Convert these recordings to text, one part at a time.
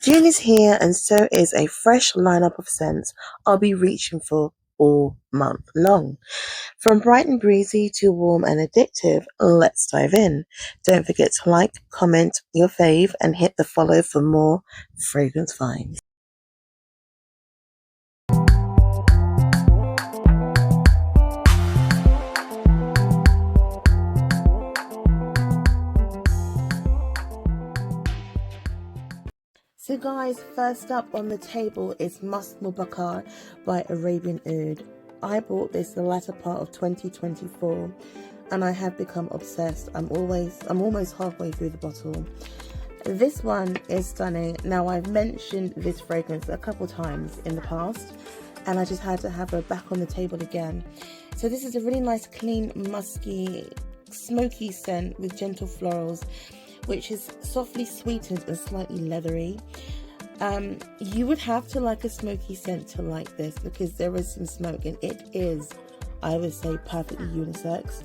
June is here and so is a fresh lineup of scents I'll be reaching for all month long. From bright and breezy to warm and addictive, let's dive in. Don't forget to like, comment your fave and hit the follow for more fragrance finds. So guys, first up on the table is Musk Mubakhar by Arabian Oud. I bought this the latter part of 2024 and I have become obsessed. I'm almost halfway through the bottle. This one is stunning. Now, I've mentioned this fragrance a couple times in the past and I just had to have her back on the table again. So this is a really nice, clean, musky, smoky scent with gentle florals, which is softly sweetened and slightly leathery. You would have to like a smoky scent to like this because there is some smoke and it is, I would say, perfectly unisex.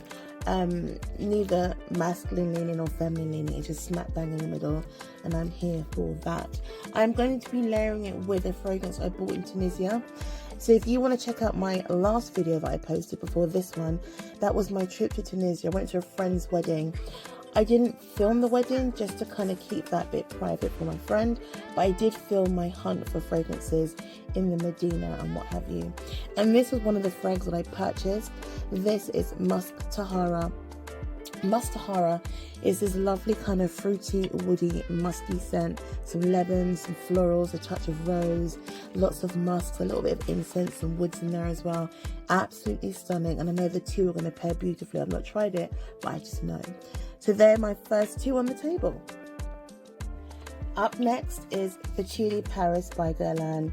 Neither masculine leaning or feminine leaning, it's just smack bang in the middle and I'm here for that. I'm going to be layering it with a fragrance I bought in Tunisia. So if you want to check out my last video that I posted before this one, that was my trip to Tunisia. I went to a friend's wedding. I didn't film the wedding just to kind of keep that bit private for my friend, but I did film my hunt for fragrances in the Medina and what have you. And this was one of the frags that I purchased. This is Musk Tahara. Musk Tahara is this lovely kind of fruity, woody, musky scent. Some lemons, some florals, a touch of rose, lots of musks, a little bit of incense, some woods in there as well. Absolutely stunning. And I know the two are going to pair beautifully. I've not tried it, but I just know. So they're my first two on the table. Up next is Patchouli Paris by Guerlain.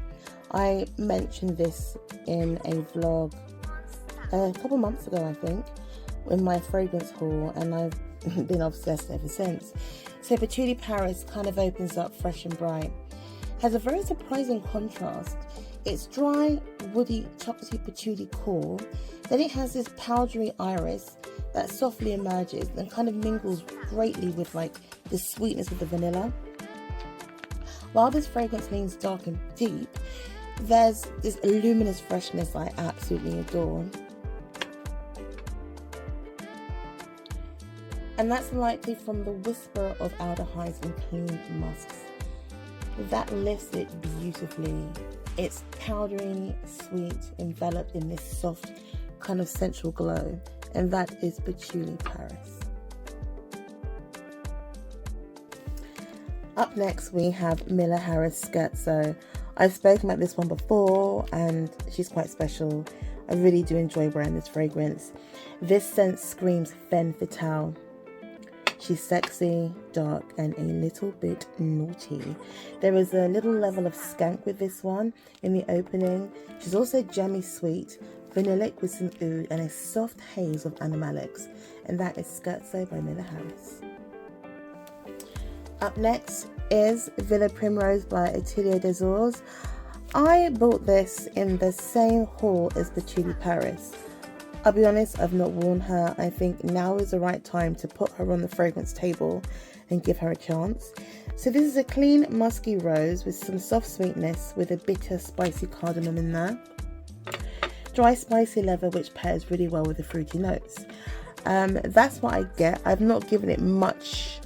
I mentioned this in a vlog a couple months ago, I think, in my fragrance haul, and I've been obsessed ever since. So Patchouli Paris kind of opens up fresh and bright. Has a very surprising contrast. It's dry, woody, chocolatey patchouli core. Then it has this powdery iris that softly emerges and kind of mingles greatly with like the sweetness of the vanilla. While this fragrance leans dark and deep, there's this luminous freshness I absolutely adore. And that's likely from the whisper of aldehydes and clean musks. That lifts it beautifully. It's powdery, sweet, enveloped in this soft kind of sensual glow. And that is Patchouli Paris. Up next we have Miller Harris Scherzo. I've spoken about this one before and she's quite special. I really do enjoy wearing this fragrance. This scent screams femme fatale. She's sexy, dark, and a little bit naughty. There is a little level of skank with this one in the opening. She's also jammy sweet, vanillic with some oud, and a soft haze of animalics. And that is Scherzo by Miller Harris. Up next is Villa Primrose by Atelier des Ors. I bought this in the same haul as Patchouli Paris. I'll be honest, I've not worn her. I think now is the right time to put her on the fragrance table and give her a chance. So this is a clean, musky rose with some soft sweetness with a bitter, spicy cardamom in there. Dry, spicy leather, which pairs really well with the fruity notes. That's what I get. I've not given it much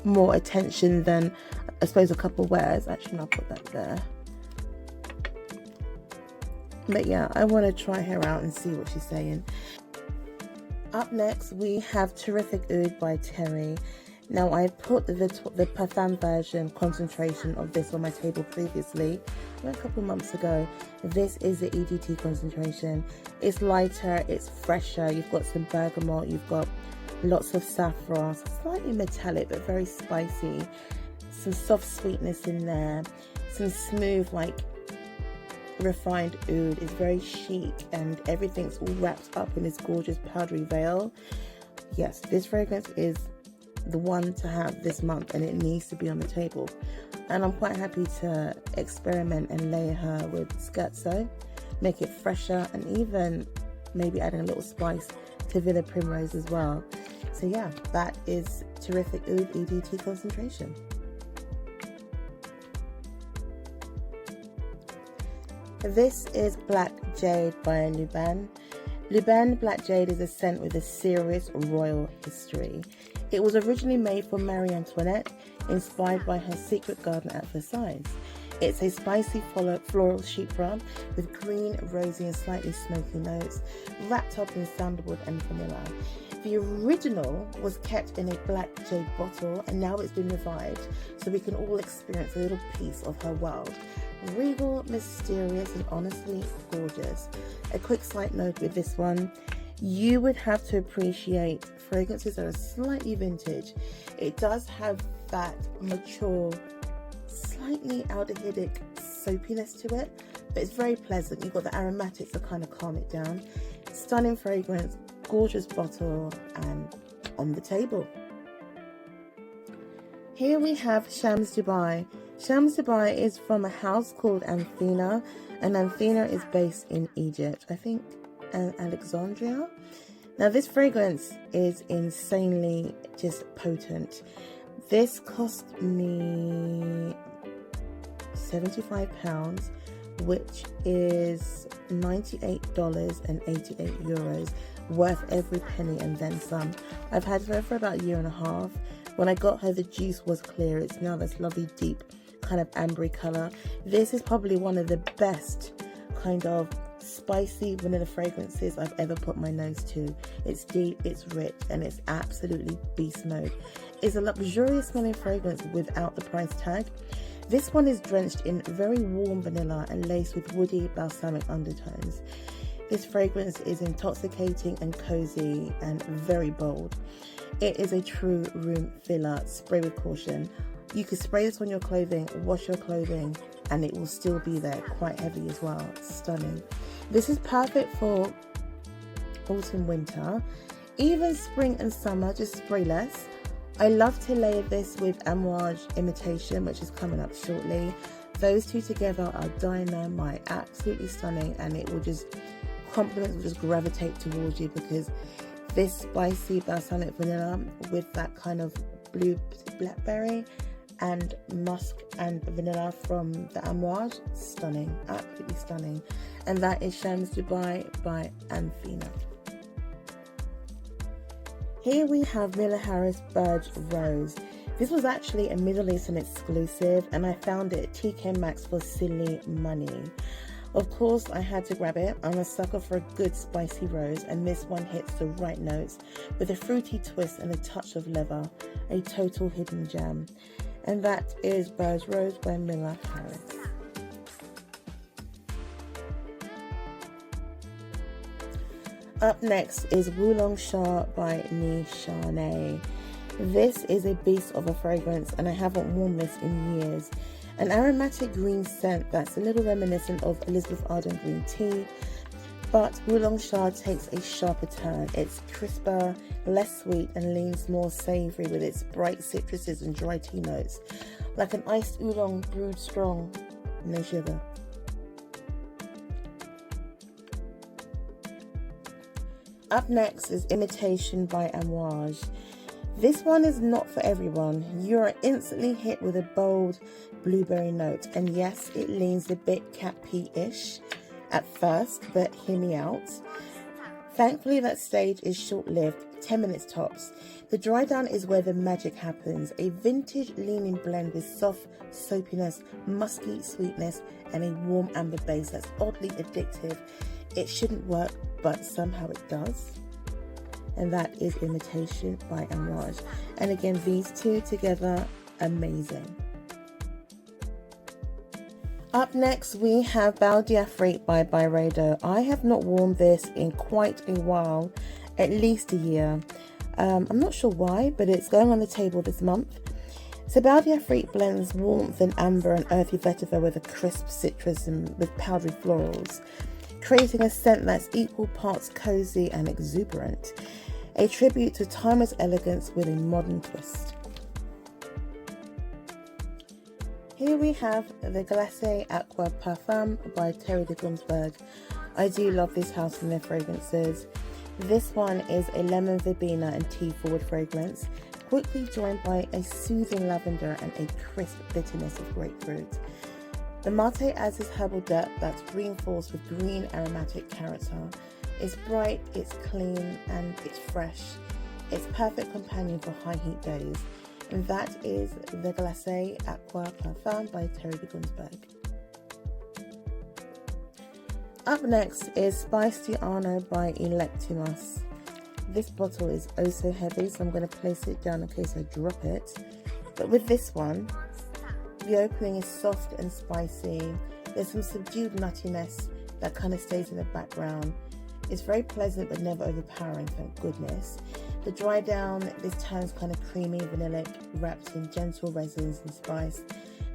more attention than, I suppose, a couple wears. Actually, I'll put that there. But yeah, I want to try her out and see what she's saying. Up next, we have Terryfic Oud by Terry. Now, I put the Parfum version concentration of this on my table previously, a couple months ago. This is the EDT concentration. It's lighter, it's fresher. You've got some bergamot, you've got lots of saffron, slightly metallic but very spicy. Some soft sweetness in there, some smooth, like, refined oud. Is very chic and everything's all wrapped up in this gorgeous powdery veil. Yes, this fragrance is the one to have this month and it needs to be on the table, and I'm quite happy to experiment and layer her with Scherzo, make it fresher, and even maybe adding a little spice to Villa Primrose as well. So yeah, that is Terryfic Oud EDT concentration. This is Black Jade by Lubin. Lubin Black Jade is a scent with a serious royal history. It was originally made for Marie Antoinette, inspired by her secret garden at Versailles. It's a spicy floral chypre with green, rosy and slightly smoky notes, wrapped up in sandalwood and vanilla. The original was kept in a black jade bottle and now it's been revived so we can all experience a little piece of her world. Regal, mysterious and honestly gorgeous. A quick side note with this one, you would have to appreciate fragrances that are slightly vintage. It does have that mature, slightly aldehydic soapiness to it, but it's very pleasant. You've got the aromatics to kind of calm it down. Stunning fragrance, gorgeous bottle, and on the table. Here we have ShamsDubai. ShamsDubai is from a house called Anthena, and Anthena is based in Egypt, I think Alexandria. Now this fragrance is insanely just potent. This cost me £75, which is $98.88, worth every penny and then some. I've had her for about a year and a half. When I got her, the juice was clear. It's now this lovely deep kind of ambery color. This is probably one of the best kind of spicy vanilla fragrances I've ever put my nose to. It's deep, it's rich, and it's absolutely beast mode. It's a luxurious smelling fragrance without the price tag. This one is drenched in very warm vanilla and laced with woody balsamic undertones. This fragrance is intoxicating and cozy and very bold. It is a true room filler. Spray with caution. You could spray this on your clothing, wash your clothing, and it will still be there, quite heavy as well. Stunning. This is perfect for autumn, winter, even spring and summer, just spray less. I love to layer this with Amouage Imitation, which is coming up shortly. Those two together are dynamite, absolutely stunning, and it will just, compliments will just gravitate towards you because this spicy balsamic vanilla with that kind of blue blackberry and musk and vanilla from the Amouage, stunning, absolutely stunning. And that is ShamsDubai by Anthena. Here we have Miller Harris Burj Rose. This was actually a Middle Eastern exclusive and I found it at TK Maxx for silly money. Of course I had to grab it. I'm a sucker for a good spicy rose and this one hits the right notes with a fruity twist and a touch of leather, a total hidden gem. And that is Burj Rose by Miller Harris. Up next is Wulóng Chá by Nishane. This is a beast of a fragrance and I haven't worn this in years. An aromatic green scent that's a little reminiscent of Elizabeth Arden green tea, but Wulóng Chá takes a sharper turn. It's crisper, less sweet and leans more savoury with its bright citruses and dry tea notes, like an iced oolong brewed strong, no sugar. Up next is Imitation by Amouage. This one is not for everyone. You are instantly hit with a bold blueberry note, and yes, it leans a bit cat pee-ish at first, but hear me out. Thankfully that stage is short-lived, 10 minutes tops. The dry down is where the magic happens. A vintage leaning blend with soft soapiness, musky sweetness and a warm amber base that's oddly addictive. It shouldn't work, but somehow it does. And that is Imitation by Amouage. And again, these two together, amazing. Up next, we have Bal d'Afrique by Byredo. I have not worn this in quite a while, at least a year. I'm not sure why, but it's going on the table this month. So Bal d'Afrique blends warmth and amber and earthy vetiver with a crisp citrus and with powdery florals, creating a scent that's equal parts cozy and exuberant. A tribute to timeless elegance with a modern twist. Here we have the Glacé Aqua Parfum by Terry de Gunzburg. I do love this house and their fragrances. This one is a lemon verbena and tea forward fragrance, quickly joined by a soothing lavender and a crisp bitterness of grapefruit. The mate adds this herbal depth that's reinforced with green aromatic character. It's bright, it's clean, and it's fresh. It's perfect companion for high heat days. And that is the Glacé Aqua Parfum by Terryfic Gunzburg. Up next is Spice D'Ano by Electimuss. This bottle is oh so heavy, so I'm going to place it down in case I drop it. But with this one, the opening is soft and spicy. There's some subdued nuttiness that kind of stays in the background. It's very pleasant but never overpowering, thank goodness. The dry down, this turns kind of creamy, vanillic, wrapped in gentle resins and spice.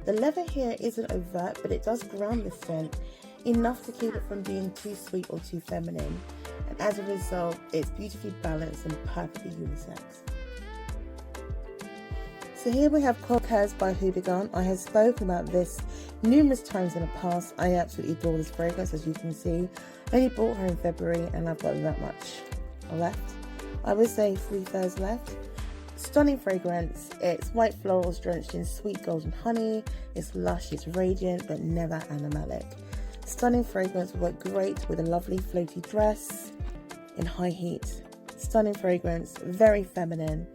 The leather here isn't overt, but it does ground the scent enough to keep it from being too sweet or too feminine. And as a result, it's beautifully balanced and perfectly unisex. So here we have Quelques by Lubin. I have spoken about this numerous times in the past. I absolutely adore this fragrance, as you can see. I only bought her in February and I've got that much left. I would say 3/3 left. Stunning fragrance. It's white florals drenched in sweet golden honey. It's lush, it's radiant, but never animalic. Stunning fragrance will work great with a lovely floaty dress in high heat. Stunning fragrance, very feminine,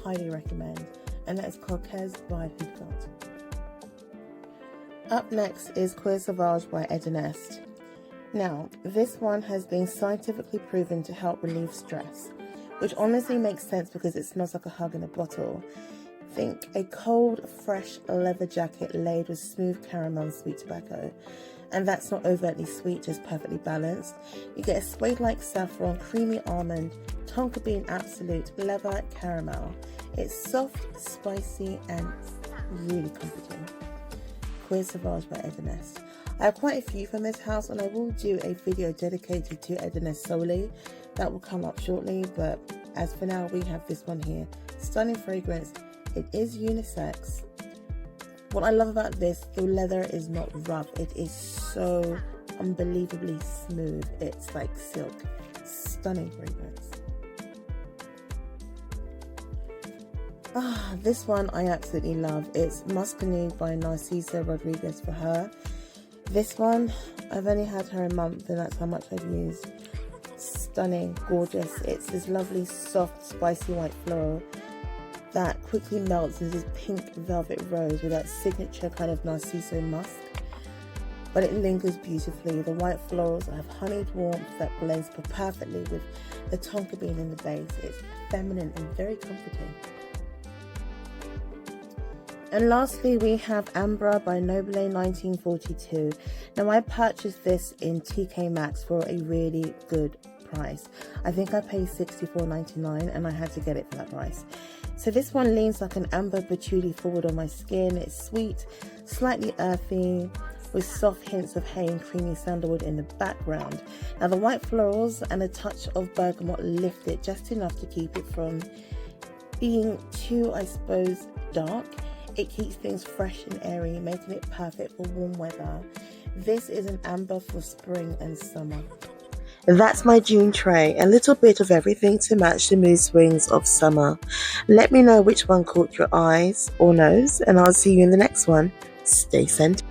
highly recommend. And that is Quelques by Lubin. Up next is Quelques by Edinest. Now, this one has been scientifically proven to help relieve stress, which honestly makes sense because it smells like a hug in a bottle. Think a cold, fresh leather jacket laid with smooth caramel and sweet tobacco. And that's not overtly sweet, just perfectly balanced. You get a suede-like saffron, creamy almond, tonka bean absolute, leather, caramel. It's soft, spicy, and really comforting. Quelques by Edinest. I have quite a few from this house, and I will do a video dedicated to Edinest solely. That will come up shortly, but as for now, we have this one here. Stunning fragrance. It is unisex. What I love about this, the leather is not rough. It is so unbelievably smooth. It's like silk. Stunning fragrance. This one I absolutely love. It's Muscany by Narciso Rodriguez for her. This one, I've only had her a month and that's how much I've used. Stunning, gorgeous. It's this lovely, soft, spicy white floral that quickly melts into this pink velvet rose with that signature kind of Narciso musk. But it lingers beautifully. The white florals have honeyed warmth that blends perfectly with the tonka bean in the base. It's feminine and very comforting. And lastly, we have Ambra by Nobile 1942. Now, I purchased this in TK Maxx for a really good price. I think I paid $64.99 and I had to get it for that price. So this one leans like an amber patchouli forward on my skin. It's sweet, slightly earthy, with soft hints of hay and creamy sandalwood in the background. Now, the white florals and a touch of bergamot lift it just enough to keep it from being too, I suppose, dark. It keeps things fresh and airy, making it perfect for warm weather. This is an amber for spring and summer. That's my June tray, a little bit of everything to match the mood swings of summer. Let me know which one caught your eyes or nose, and I'll see you in the next one. Stay scented.